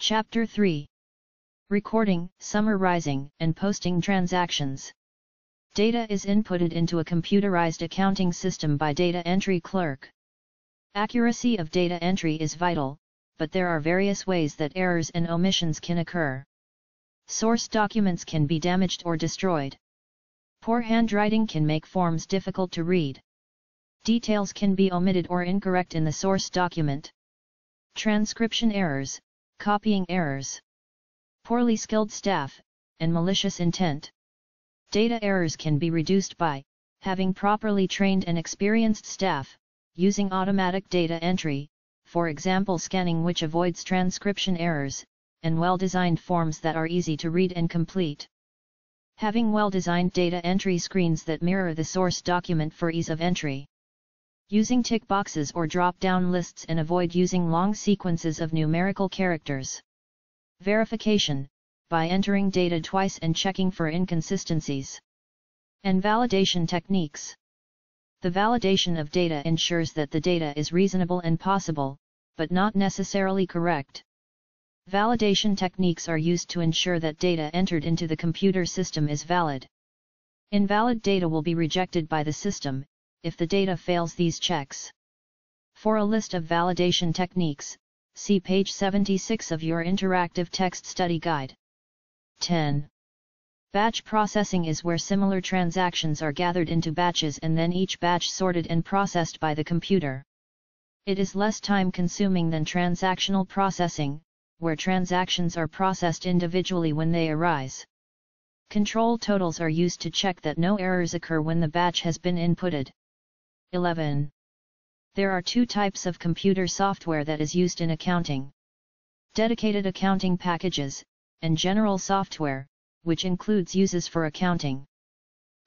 Chapter 3. Recording, summarizing, and posting transactions. Data is inputted into a computerized accounting system by data entry clerk. Accuracy of data entry is vital, but there are various ways that errors and omissions can occur. Source documents can be damaged or destroyed. Poor handwriting can make forms difficult to read. Details can be omitted or incorrect in the source document. Transcription errors, copying errors, poorly skilled staff, and malicious intent. Data errors can be reduced by having properly trained and experienced staff, using automatic data entry, for example scanning, which avoids transcription errors, and well-designed forms that are easy to read and complete. Having well-designed data entry screens that mirror the source document for ease of entry. Using tick boxes or drop-down lists and avoid using long sequences of numerical characters. Verification, by entering data twice and checking for inconsistencies. And validation techniques. The validation of data ensures that the data is reasonable and possible, but not necessarily correct. Validation techniques are used to ensure that data entered into the computer system is valid. Invalid data will be rejected by the system if the data fails these checks. For a list of validation techniques, see page 76 of your interactive text study guide. 10. Batch processing is where similar transactions are gathered into batches and then each batch sorted and processed by the computer. It is less time-consuming than transactional processing, where transactions are processed individually when they arise. Control totals are used to check that no errors occur when the batch has been inputted. 11. There are two types of computer software that is used in accounting. Dedicated accounting packages, and general software, which includes uses for accounting.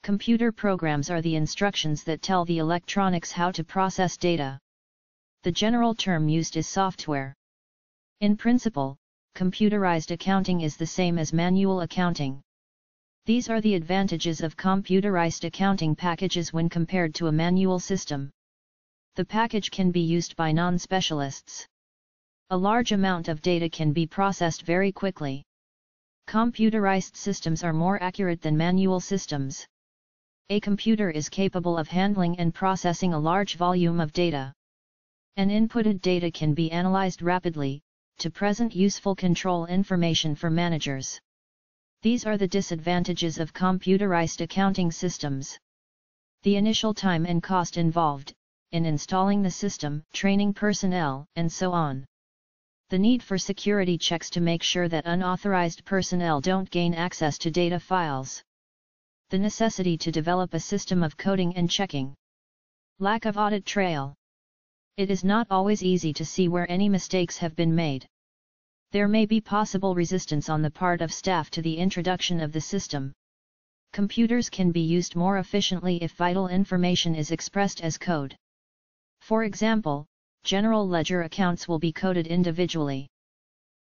Computer programs are the instructions that tell the electronics how to process data. The general term used is software. In principle, computerized accounting is the same as manual accounting. These are the advantages of computerized accounting packages when compared to a manual system. The package can be used by non-specialists. A large amount of data can be processed very quickly. Computerized systems are more accurate than manual systems. A computer is capable of handling and processing a large volume of data. An inputted data can be analyzed rapidly, to present useful control information for managers. These are the disadvantages of computerized accounting systems. The initial time and cost involved in installing the system, training personnel, and so on. The need for security checks to make sure that unauthorized personnel don't gain access to data files. The necessity to develop a system of coding and checking. Lack of audit trail. It is not always easy to see where any mistakes have been made. There may be possible resistance on the part of staff to the introduction of the system. Computers can be used more efficiently if vital information is expressed as code. For example, general ledger accounts will be coded individually.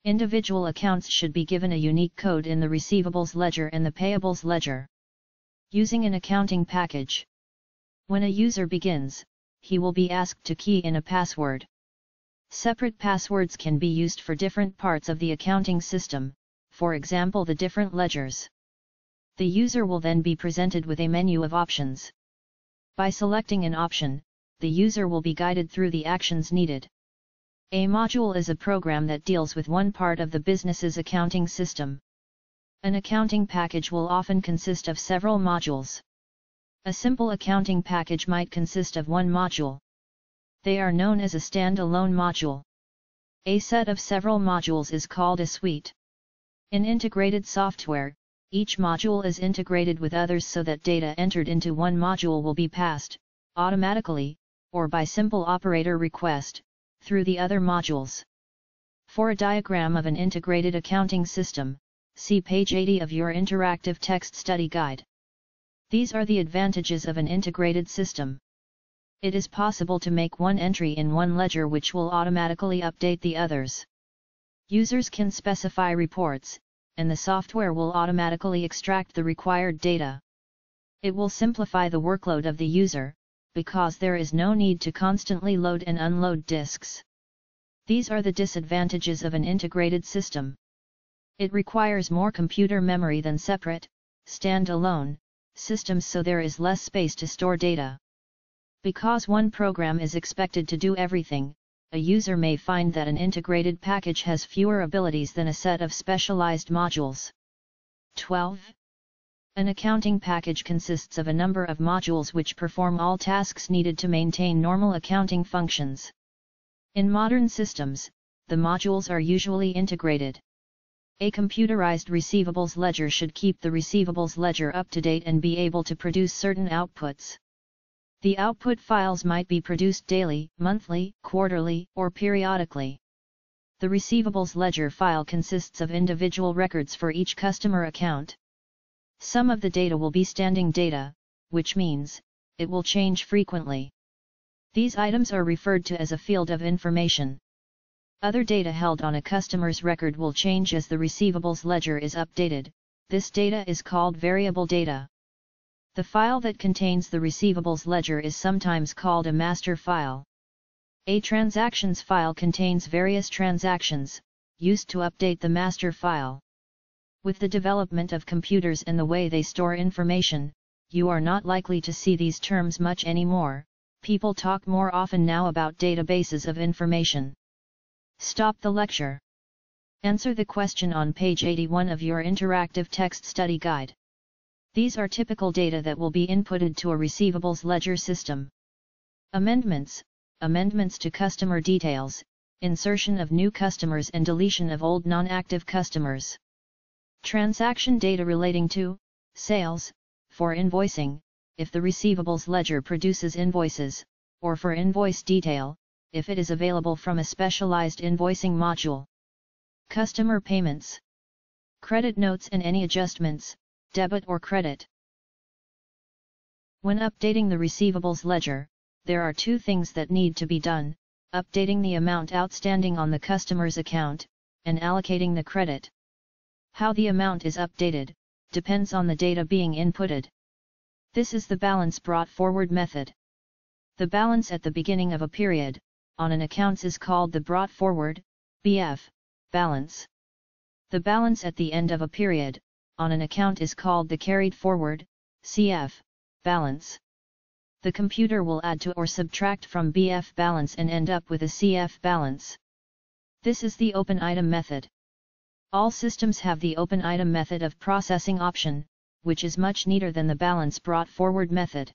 Individual accounts should be given a unique code in the receivables ledger and the payables ledger. Using an accounting package. When a user begins, he will be asked to key in a password. Separate passwords can be used for different parts of the accounting system, for example the different ledgers. The user will then be presented with a menu of options. By selecting an option, the user will be guided through the actions needed. A module is a program that deals with one part of the business's accounting system. An accounting package will often consist of several modules. A simple accounting package might consist of one module. They are known as a stand-alone module. A set of several modules is called a suite. In integrated software, each module is integrated with others so that data entered into one module will be passed, automatically, or by simple operator request, through the other modules. For a diagram of an integrated accounting system, see page 80 of your interactive text study guide. These are the advantages of an integrated system. It is possible to make one entry in one ledger which will automatically update the others. Users can specify reports, and the software will automatically extract the required data. It will simplify the workload of the user, because there is no need to constantly load and unload disks. These are the disadvantages of an integrated system. It requires more computer memory than separate, stand-alone systems, so there is less space to store data. Because one program is expected to do everything, a user may find that an integrated package has fewer abilities than a set of specialized modules. 12. An accounting package consists of a number of modules which perform all tasks needed to maintain normal accounting functions. In modern systems, the modules are usually integrated. A computerized receivables ledger should keep the receivables ledger up to date and be able to produce certain outputs. The output files might be produced daily, monthly, quarterly, or periodically. The receivables ledger file consists of individual records for each customer account. Some of the data will be standing data, which means it will change frequently. These items are referred to as a field of information. Other data held on a customer's record will change as the receivables ledger is updated. This data is called variable data. The file that contains the receivables ledger is sometimes called a master file. A transactions file contains various transactions, used to update the master file. With the development of computers and the way they store information, you are not likely to see these terms much anymore. People talk more often now about databases of information. Stop the lecture. Answer the question on page 81 of your interactive text study guide. These are typical data that will be inputted to a receivables ledger system. Amendments to customer details, insertion of new customers and deletion of old non-active customers. Transaction data relating to sales, for invoicing, if the receivables ledger produces invoices, or for invoice detail, if it is available from a specialized invoicing module. Customer payments. Credit notes and any adjustments, debit or credit. When updating the receivables ledger, there are two things that need to be done: updating the amount outstanding on the customer's account, and allocating the credit. How the amount is updated depends on the data being inputted. This is the balance brought forward method. The balance at the beginning of a period on an account is called the brought forward (BF) balance. The balance at the end of a period on an account is called the carried forward (CF) balance. The computer will add to or subtract from BF balance and end up with a CF balance. This is the open item method. All systems have the open item method of processing option, which is much neater than the balance brought forward method.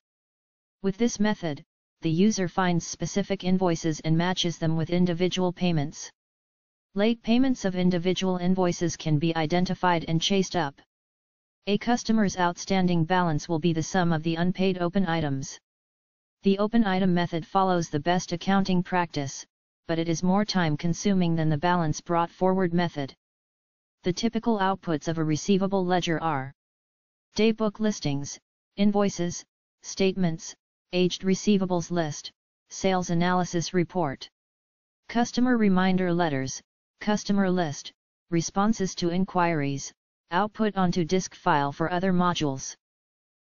With this method, the user finds specific invoices and matches them with individual payments. Late payments of individual invoices can be identified and chased up. A customer's outstanding balance will be the sum of the unpaid open items. The open item method follows the best accounting practice, but it is more time-consuming than the balance brought forward method. The typical outputs of a receivable ledger are daybook listings, invoices, statements, aged receivables list, sales analysis report, customer reminder letters, customer list, responses to inquiries, output onto disk file for other modules.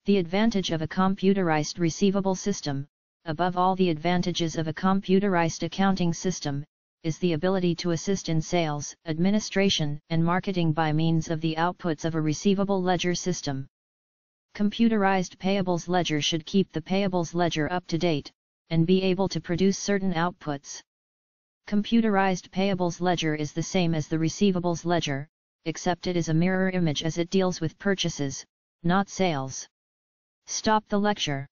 The advantage of a computerized receivable system, above all the advantages of a computerized accounting system, is the ability to assist in sales, administration, and marketing by means of the outputs of a receivable ledger system. Computerized payables ledger should keep the payables ledger up to date, and be able to produce certain outputs. Computerized payables ledger is the same as the receivables ledger, except it is a mirror image as it deals with purchases, not sales. Stop the lecture.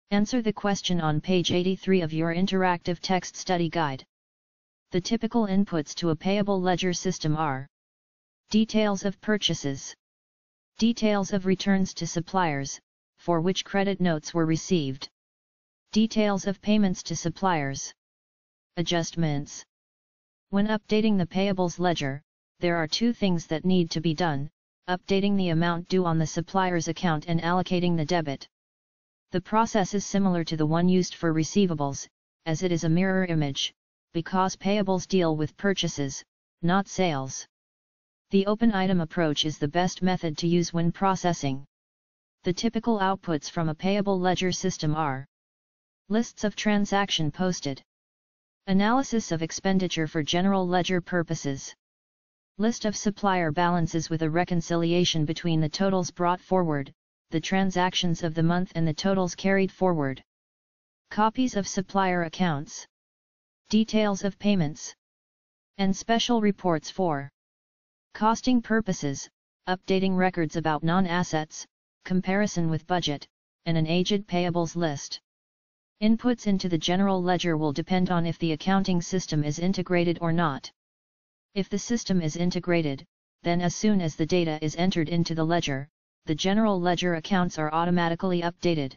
Answer the question on page 83 of your interactive text study guide. The typical inputs to a payable ledger system are details of purchases, details of returns to suppliers, for which credit notes were received, details of payments to suppliers, adjustments. When updating the payables ledger, there are two things that need to be done: updating the amount due on the supplier's account and allocating the debit. The process is similar to the one used for receivables, as it is a mirror image, because payables deal with purchases, not sales. The open item approach is the best method to use when processing. The typical outputs from a payable ledger system are lists of transaction posted, Analysis of expenditure for general ledger purposes. List of supplier balances with a reconciliation between the totals brought forward, the transactions of the month and the totals carried forward. Copies of supplier accounts. Details of payments. And special reports for costing purposes, updating records about non-assets, comparison with budget, and an aged payables list. Inputs into the general ledger will depend on if the accounting system is integrated or not. If the system is integrated, then as soon as the data is entered into the ledger, the general ledger accounts are automatically updated.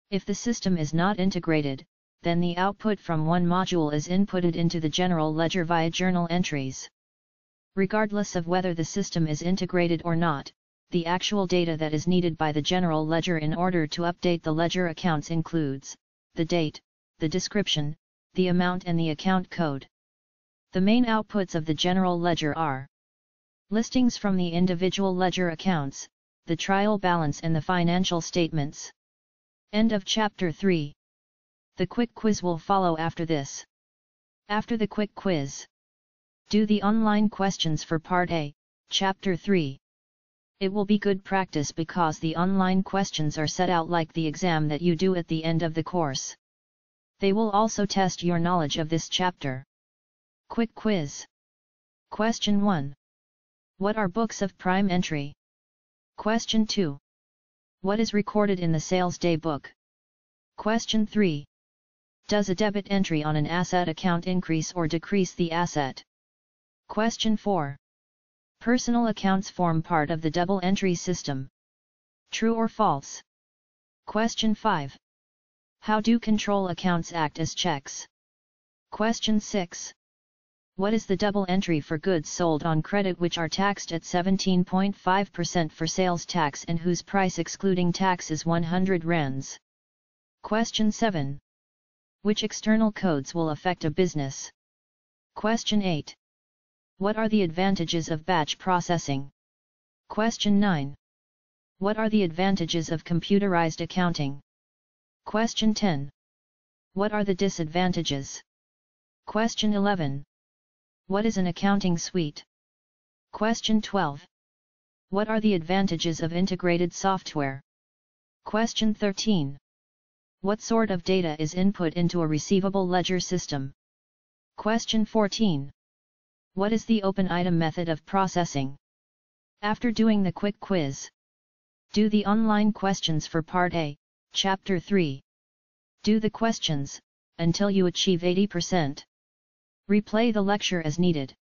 If the system is not integrated, then the output from one module is inputted into the general ledger via journal entries. Regardless of whether the system is integrated or not, the actual data that is needed by the general ledger in order to update the ledger accounts includes the date, the description, the amount and the account code. The main outputs of the general ledger are listings from the individual ledger accounts, the trial balance and the financial statements. End of Chapter 3. The quick quiz will follow after this. After the quick quiz, do the online questions for Part A, Chapter 3. It will be good practice because the online questions are set out like the exam that you do at the end of the course. They will also test your knowledge of this chapter. Quick quiz. Question 1. What are books of prime entry? Question 2. What is recorded in the sales day book? Question 3. Does a debit entry on an asset account increase or decrease the asset? Question 4. Personal accounts form part of the double entry system. True or false? Question 5. How do control accounts act as checks? Question 6. What is the double entry for goods sold on credit which are taxed at 17.5% for sales tax and whose price excluding tax is 100 rands? Question 7. Which external codes will affect a business? Question 8. What are the advantages of batch processing? Question 9. What are the advantages of computerized accounting? Question 10. What are the disadvantages? Question 11. What is an accounting suite? Question 12. What are the advantages of integrated software? Question 13. What sort of data is input into a receivable ledger system? Question 14. What is the open item method of processing? After doing the quick quiz, do the online questions for Part A, Chapter 3. Do the questions, until you achieve 80%. Replay the lecture as needed.